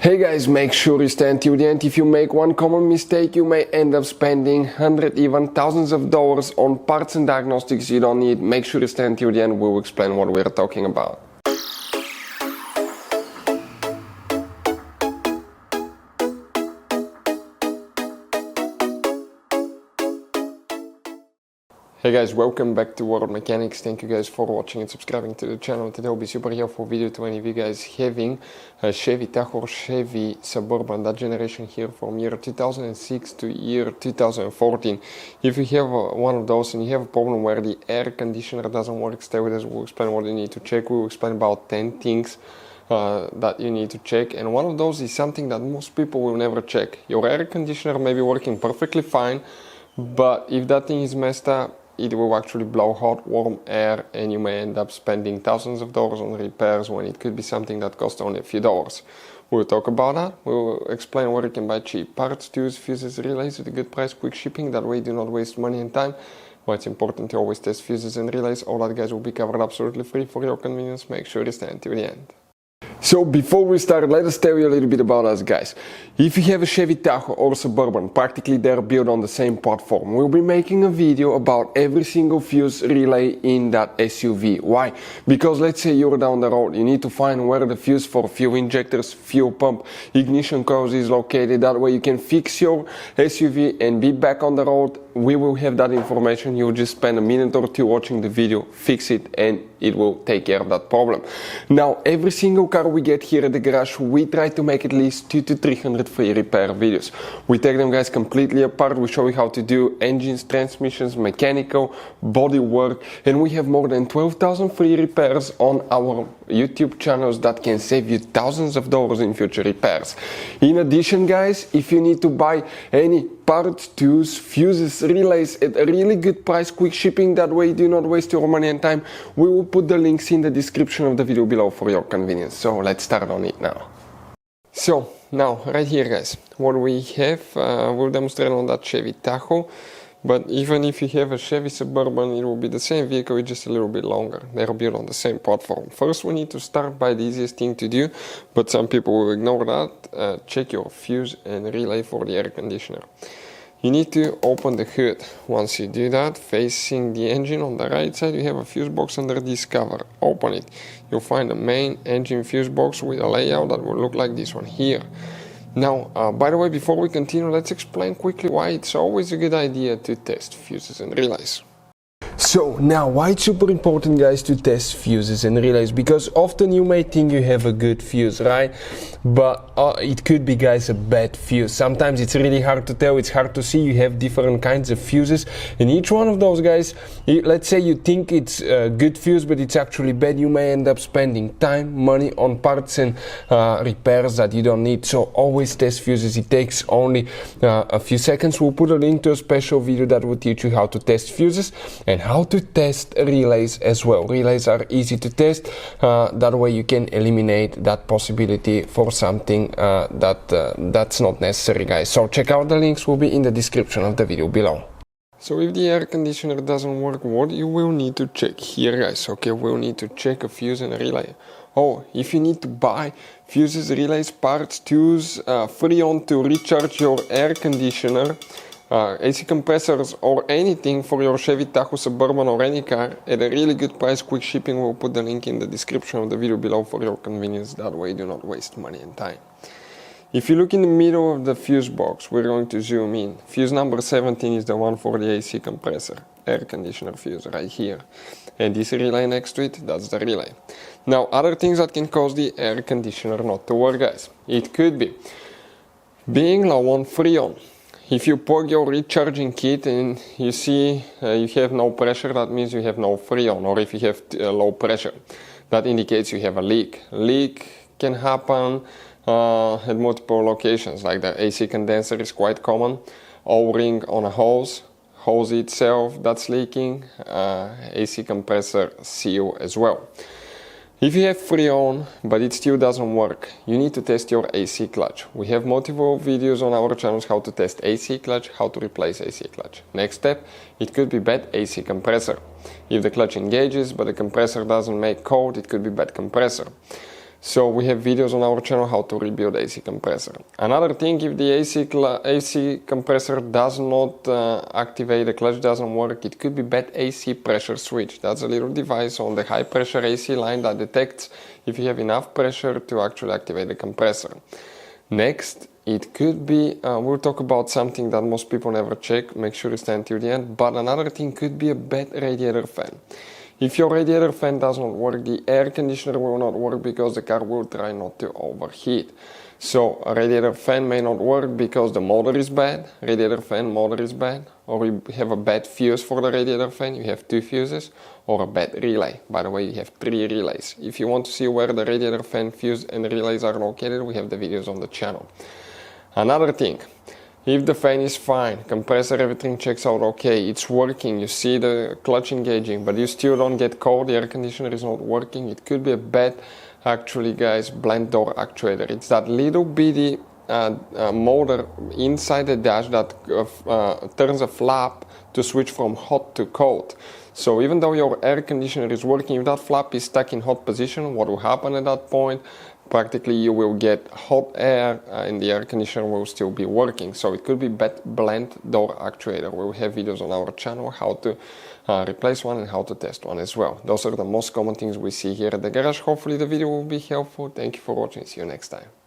Hey guys, make sure you stay until the end. If you make one common mistake, you may end up spending hundreds, even thousands of dollars on parts and diagnostics you don't need. Make sure you stay until the end. We'll explain what we're talking about. Hey guys, welcome back to World Mechanics. Thank you guys for watching and subscribing to the channel. Today will be super helpful video to any of you guys having a Chevy Tahoe, Chevy Suburban, that generation here from year 2006 to year 2014. If you have one of those and you have a problem where the air conditioner doesn't work, stay with us. We'll explain what you need to check. We'll explain about 10 things that you need to check, and one of those is something that most people will never check. Your air conditioner may be working perfectly fine, but if that thing is messed up, it will actually blow hot, warm air, and you may end up spending thousands of dollars on repairs when it could be something that costs only a few dollars. We'll talk about that. We'll explain where you can buy cheap parts, tools, fuses, relays with a good price, quick shipping. That way you do not waste money and time. Why it's important to always test fuses and relays. All that, guys, will be covered absolutely free for your convenience. Make sure you stay until the end. So before we start, let us tell you a little bit about us, guys. If you have a Chevy Tahoe or Suburban, practically they're built on the same platform. We'll be making a video about every single fuse relay in that SUV. Why? Because let's say you're down the road, you need to find where the fuse for fuel injectors, fuel pump, ignition coils is located. That way you can fix your SUV and be back on the road. We will have that information. You'll just spend a minute or two watching the video, fix it, and it will take care of that problem. Now, every single car we get here at the garage, we try to make at least 200 to 300 free repair videos. We take them, guys, completely apart. We show you how to do engines, transmissions, mechanical, body work, and we have more than 12,000 free repairs on our YouTube channels that can save you thousands of dollars in future repairs. In addition, guys, if you need to buy any parts, tools, fuses, relays at a really good price, quick shipping, that way you do not waste your money and time, we will put the links in the description of the video below for your convenience. So let's start on it now. So now right here, guys, what we have, we'll demonstrate on that Chevy Tahoe, but even if you have a Chevy Suburban, it will be the same vehicle, it's just a little bit longer. They're built on the same platform. First, we need to start by the easiest thing to do, but some people will ignore that. Check your fuse and relay for the air conditioner. You need to open the hood. Once you do that, facing the engine on the right side, you have a fuse box under this cover. Open it. You'll find the main engine fuse box with a layout that will look like this one here. Now, by the way, before we continue, let's explain quickly why it's always a good idea to test fuses and relays. So now, why it's super important, guys, to test fuses and relays? Because often you may think you have a good fuse, right? But it could be, guys, a bad fuse. Sometimes it's really hard to tell, it's hard to see. You have different kinds of fuses, and each one of those, guys, let's say you think it's a good fuse, but it's actually bad. You may end up spending time, money on parts and repairs that you don't need. So always test fuses. It takes only a few seconds. We'll put a link to a special video that will teach you how to test fuses and how to test relays as well. Relays are easy to test. That way you can eliminate that possibility for something that's not necessary, guys. So check out the links, will be in the description of the video below. So if the air conditioner doesn't work, what you will need to check here, guys? Okay, we'll need to check a fuse and a relay. Oh, if you need to buy fuses, relays, parts, tools, Freon to recharge your air conditioner, AC compressors or anything for your Chevy Tahoe Suburban or any car at a really good price, quick shipping, we'll put the link in the description of the video below for your convenience. That way you do not waste money and time. If you look in the middle of the fuse box, we're going to zoom in. Fuse number 17 is the one for the AC compressor, air conditioner fuse right here. And this relay next to it, that's the relay. Now, other things that can cause the air conditioner not to work, guys. It could be being low on Freon. If you plug your recharging kit and you see you have no pressure, that means you have no Freon. Or if you have low pressure, that indicates you have a leak. Leak can happen at multiple locations, like the AC condenser is quite common. O-ring on a hose itself that's leaking, AC compressor seal as well. If you have Freon, but it still doesn't work, you need to test your AC clutch. We have multiple videos on our channels how to test AC clutch, how to replace AC clutch. Next step, it could be bad AC compressor. If the clutch engages, but the compressor doesn't make cold, it could be bad compressor. So we have videos on our channel how to rebuild AC compressor. Another thing, if the AC compressor does not activate, the clutch doesn't work, it could be bad AC pressure switch. That's a little device on the high pressure AC line that detects if you have enough pressure to actually activate the compressor. Next, it could be, we'll talk about something that most people never check, make sure you stay until the end, but another thing could be a bad radiator fan. If your radiator fan does not work, the air conditioner will not work because the car will try not to overheat. So a radiator fan may not work because the motor is bad, radiator fan motor is bad, or you have a bad fuse for the radiator fan, you have 2 fuses, or a bad relay. By the way, you have 3 relays. If you want to see where the radiator fan, fuse and relays are located, we have the videos on the channel. Another thing, if the fan is fine, compressor, everything checks out okay, it's working, you see the clutch engaging, but you still don't get cold, the air conditioner is not working, it could be a bad, actually guys, blind door actuator. It's that little bitty motor inside the dash that turns a flap to switch from hot to cold. So even though your air conditioner is working, if that flap is stuck in hot position, what will happen at that point? Practically you will get hot air and the air conditioner will still be working. So it could be bad blind door actuator. We will have videos on our channel how to replace one and how to test one as well. Those are the most common things we see here at the garage. Hopefully the video will be helpful. Thank you for watching. See you next time.